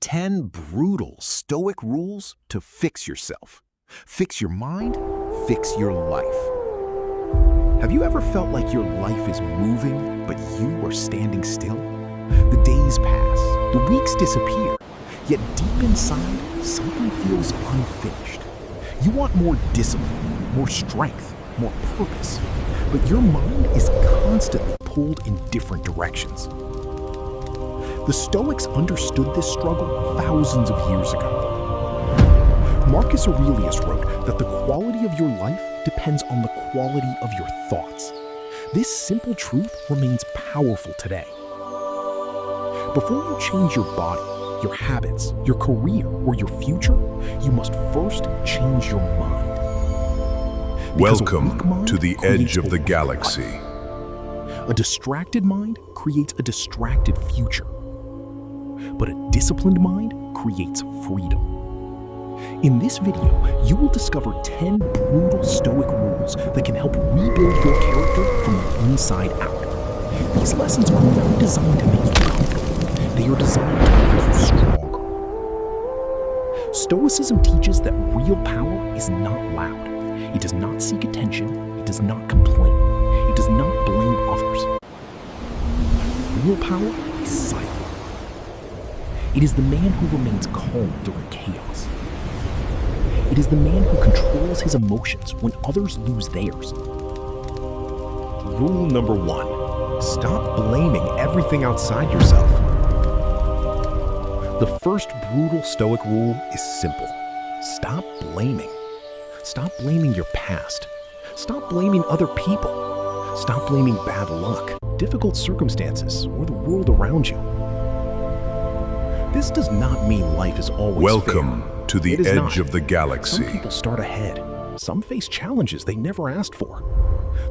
10 brutal Stoic rules to fix yourself. Fix your mind, fix your life. Have you ever felt like your life is moving, but you are standing still? The days pass, the weeks disappear, yet deep inside, something feels unfinished. You want more discipline, more strength, more purpose, but your mind is constantly pulled in different directions. The Stoics understood this struggle thousands of years ago. Marcus Aurelius wrote that the quality of your life depends on the quality of your thoughts. This simple truth remains powerful today. Before you change your body, your habits, your career, or your future, you must first change your mind. Welcome to the edge of the galaxy. A distracted mind creates a distracted future. But a disciplined mind creates freedom. In this video, you will discover 10 brutal Stoic rules that can help rebuild your character from the inside out. These lessons are not designed to make you comfortable. They are designed to make you stronger. Stoicism teaches that real power is not loud. It does not seek attention. It does not complain. It does not blame others. Real power is silent. It is the man who remains calm during chaos. It is the man who controls his emotions when others lose theirs. Rule number 1. Stop blaming everything outside yourself. The first brutal Stoic rule is simple. Stop blaming. Stop blaming your past. Stop blaming other people. Stop blaming bad luck, difficult circumstances, or the world around you. This does not mean life is always Welcome fair. to the It is edge not. of the galaxy. Some people start ahead. Some face challenges they never asked for.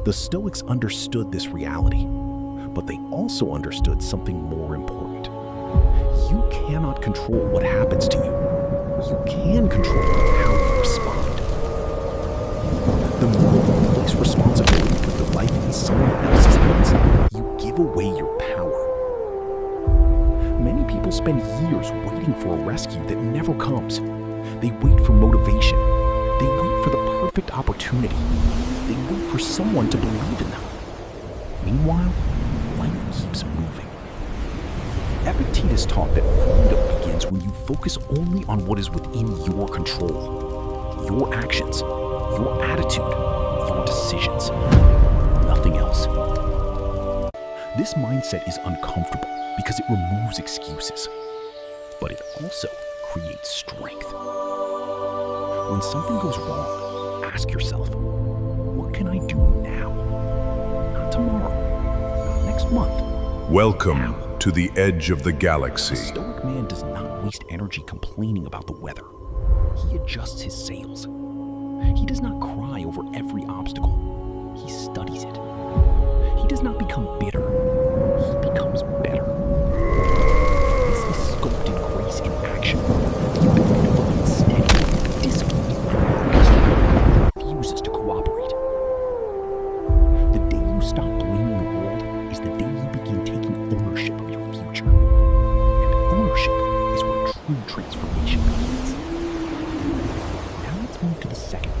The Stoics understood this reality, but they also understood something more important. You cannot control what happens to you. You can control how you respond. The more you place responsibility for your life in someone else's hands, you give away your power. Many people spend years waiting for a rescue that never comes. They wait for motivation. They wait for the perfect opportunity. They wait for someone to believe in them. Meanwhile, life keeps moving. Epictetus taught that freedom begins when you focus only on what is within your control. Your actions, your attitude, your decisions. Nothing else. This mindset is uncomfortable because it removes excuses, but it also creates strength. When something goes wrong, ask yourself, what can I do now? Not tomorrow, not next month. Welcome to the edge of the A galaxy. Stoic man does not waste energy complaining about the weather. He adjusts his sails. He does not cry over every obstacle. He studies it. He does not become bitter. He becomes better. This is sculpted grace in action. The ability to remain steady, disciplined, and focused. He refuses to cooperate. The day you stop blaming the world is the day you begin taking ownership of your future. And ownership is where true transformation begins. Now let's move to the second.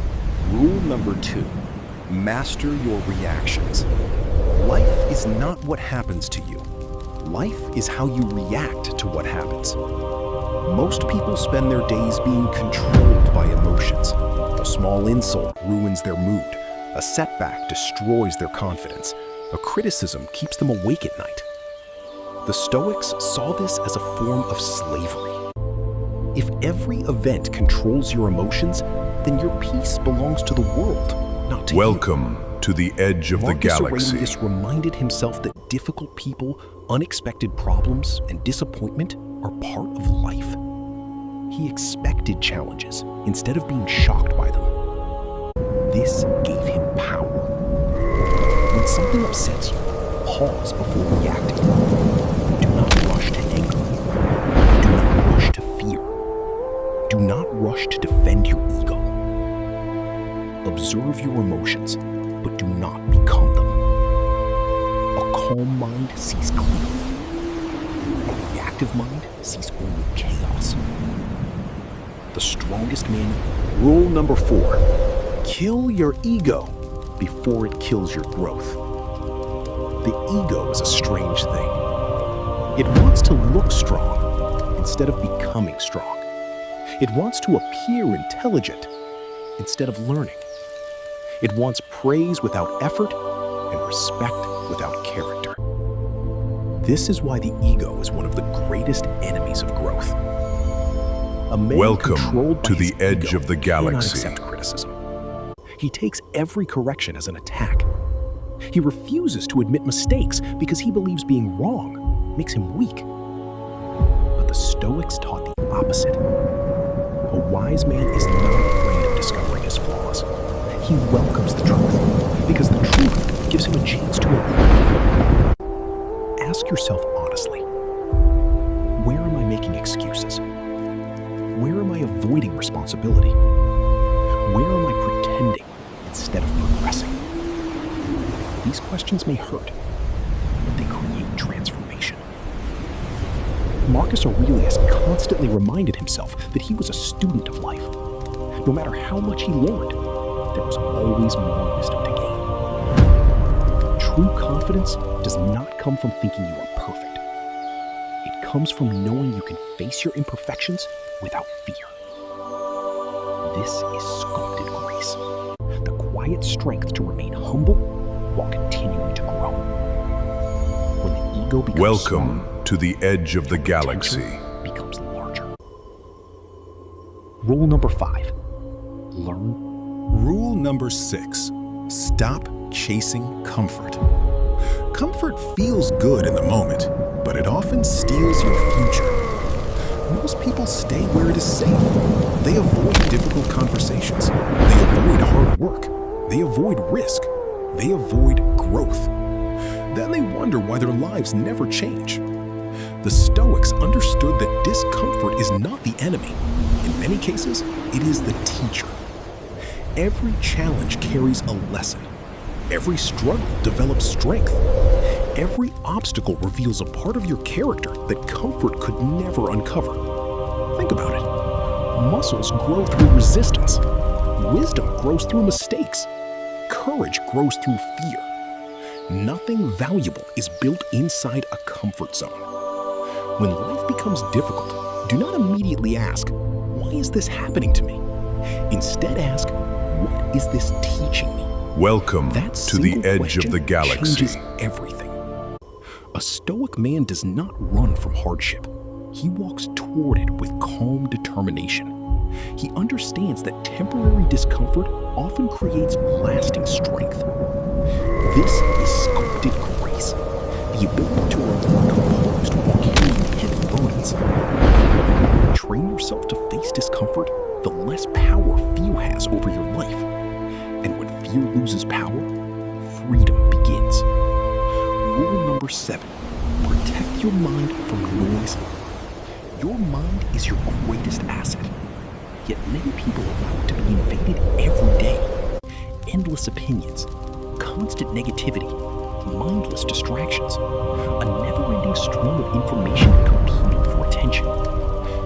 Rule number 2. Master your reactions. Life is not what happens to you. Life is how you react to what happens. Most people spend their days being controlled by emotions. A small insult ruins their mood. A setback destroys their confidence. A criticism keeps them awake at night. The Stoics saw this as a form of slavery. If every event controls your emotions, then your peace belongs to the world, not to you. Welcome to the edge of the Marcus galaxy. Aurelius reminded himself that difficult people, unexpected problems, and disappointment are part of life. He expected challenges instead of being shocked by them. This gave him power. When something upsets you, pause before reacting. Do not rush to anger. Do not rush to fear. Do not rush to defend your ego. Observe your emotions, but do not become them. A calm mind sees clearly. A reactive mind sees only chaos. The strongest man. Rule number 4. Kill your ego before it kills your growth. The ego is a strange thing. It wants to look strong instead of becoming strong. It wants to appear intelligent instead of learning. It wants praise without effort and respect without character. This is why the ego is one of the greatest enemies of growth. A man Welcome controlled by to his the edge ego of the cannot galaxy. accept criticism. He takes every correction as an attack. He refuses to admit mistakes because he believes being wrong makes him weak. But the Stoics taught the opposite. A wise man is not afraid of discovering his flaws. He welcomes the truth because the truth gives him a chance to improve. Ask yourself honestly, where am I making excuses? Where am I avoiding responsibility? Where am I pretending instead of progressing? These questions may hurt, but they create transformation. Marcus Aurelius constantly reminded himself that he was a student of life. No matter how much he learned, there was always more wisdom to gain. True confidence does not come from thinking you are perfect. It comes from knowing you can face your imperfections without fear. This is sculpted grace, the quiet strength to remain humble while continuing to grow. When the ego becomes Welcome strong, to the edge of the potential galaxy. becomes larger. Rule number 5. Learn. Rule number 6. Stop chasing comfort. Comfort feels good in the moment, but it often steals your future. Most people stay where it is safe. They avoid difficult conversations. They avoid hard work. They avoid risk. They avoid growth. Then they wonder why their lives never change. The Stoics understood that discomfort is not the enemy. In many cases, it is the teacher. Every challenge carries a lesson. Every struggle develops strength. Every obstacle reveals a part of your character that comfort could never uncover. Think about it. Muscles grow through resistance. Wisdom grows through mistakes. Courage grows through fear. Nothing valuable is built inside a comfort zone. When life becomes difficult, do not immediately ask, "Why is this happening to me?" Instead ask, "What is this teaching me?" Welcome That to the single edge of question the galaxy. changes everything. A Stoic man does not run from hardship. He walks toward it with calm determination. He understands that temporary discomfort often creates lasting strength. This is sculpted grace, the ability to remain composed while carrying heavy burdens. Train yourself to face discomfort, the less power fear has over your life. And when fear loses power, freedom begins. Rule number 7, protect your mind from noise. Your mind is your greatest asset, yet many people allow it to be invaded every day. Endless opinions, constant negativity, mindless distractions, a never-ending stream of information competing for attention.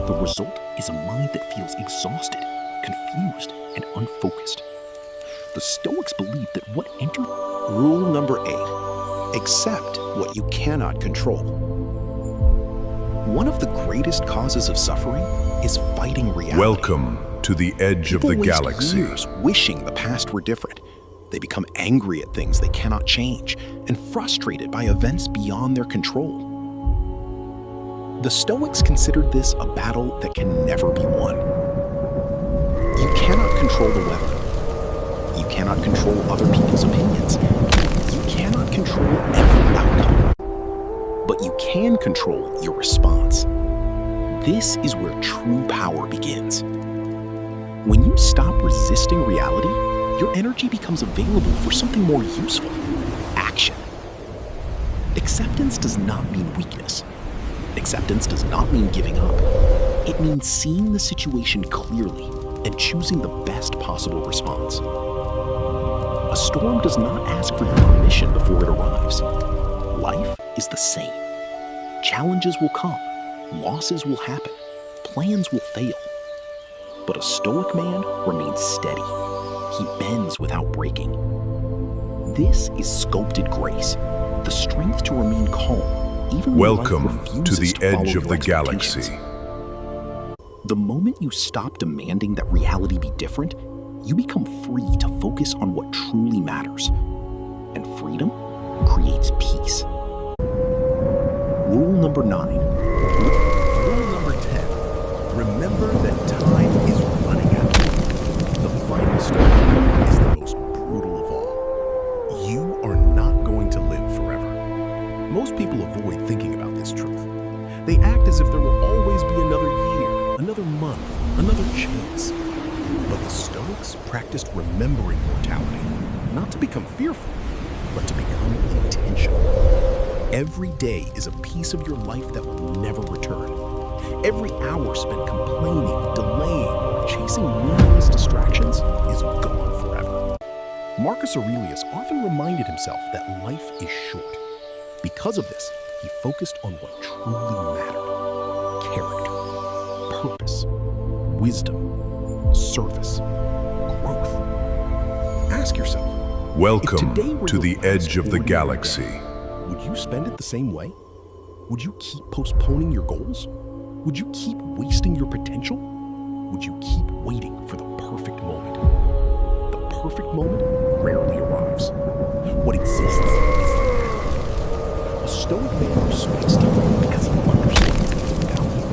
The result is a mind that feels exhausted, confused, and unfocused. The Stoics believe that what enters. Rule number 8. Accept what you cannot control. One of the greatest causes of suffering is fighting reality. Welcome to the edge of the People waste galaxy. years wishing the past were different. They become angry at things they cannot change and frustrated by events beyond their control. The Stoics considered this a battle that can never be won. You cannot control the weather. You cannot control other people's opinions. You cannot control every outcome. But you can control your response. This is where true power begins. When you stop resisting reality, your energy becomes available for something more useful: action. Acceptance does not mean weakness. Acceptance does not mean giving up. It means seeing the situation clearly and choosing the best possible response. A storm does not ask for your permission before it arrives. Life is the same. Challenges will come, losses will happen, plans will fail. But a Stoic man remains steady. He bends without breaking. This is sculpted grace, the strength to remain calm, even when life Welcome to refuses the to follow edge of your the galaxy. expectations. The moment you stop demanding that reality be different, you become free to focus on what truly matters. And freedom creates peace. Rule number 9. Rule number 10. Remember that time is running out. The final Stoic rule is the most brutal of all. You are not going to live forever. Most people avoid thinking about this truth. They act as if there will always be another year, another month, another chance. But the Stoics practiced remembering mortality, not to become fearful, but to become intentional. Every day is a piece of your life that will never return. Every hour spent complaining, delaying, or chasing meaningless distractions is gone forever. Marcus Aurelius often reminded himself that life is short. Because of this, he focused on what truly mattered: character, purpose, wisdom, service, growth. Ask yourself, Welcome today were to your the last edge of the ordinary galaxy. day, would you spend it the same way? Would you keep postponing your goals? Would you keep wasting your potential? Would you keep waiting for the perfect moment? The perfect moment rarely arrives. What exists is now. A Stoic man respects time because he understands its value.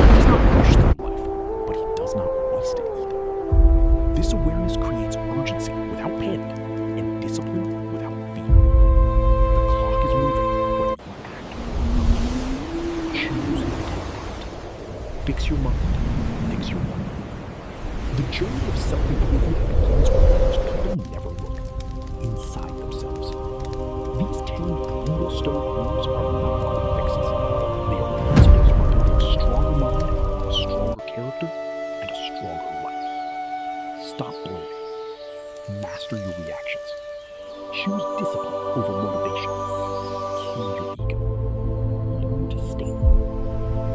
He does not rush through life, but he does not waste it either. This awareness creates urgency without panic and discipline without fear. The clock is moving whether you act or not. Choose intent. Fix your mind. Fix your life. The journey of self-improvement begins where most people never look: inside themselves. These 10 brutal Stoic rules are not quick fixes. They are principles for building a stronger mind, a stronger character, and a stronger life. Stop blaming. Master your reactions. Choose discipline over motivation. Kill your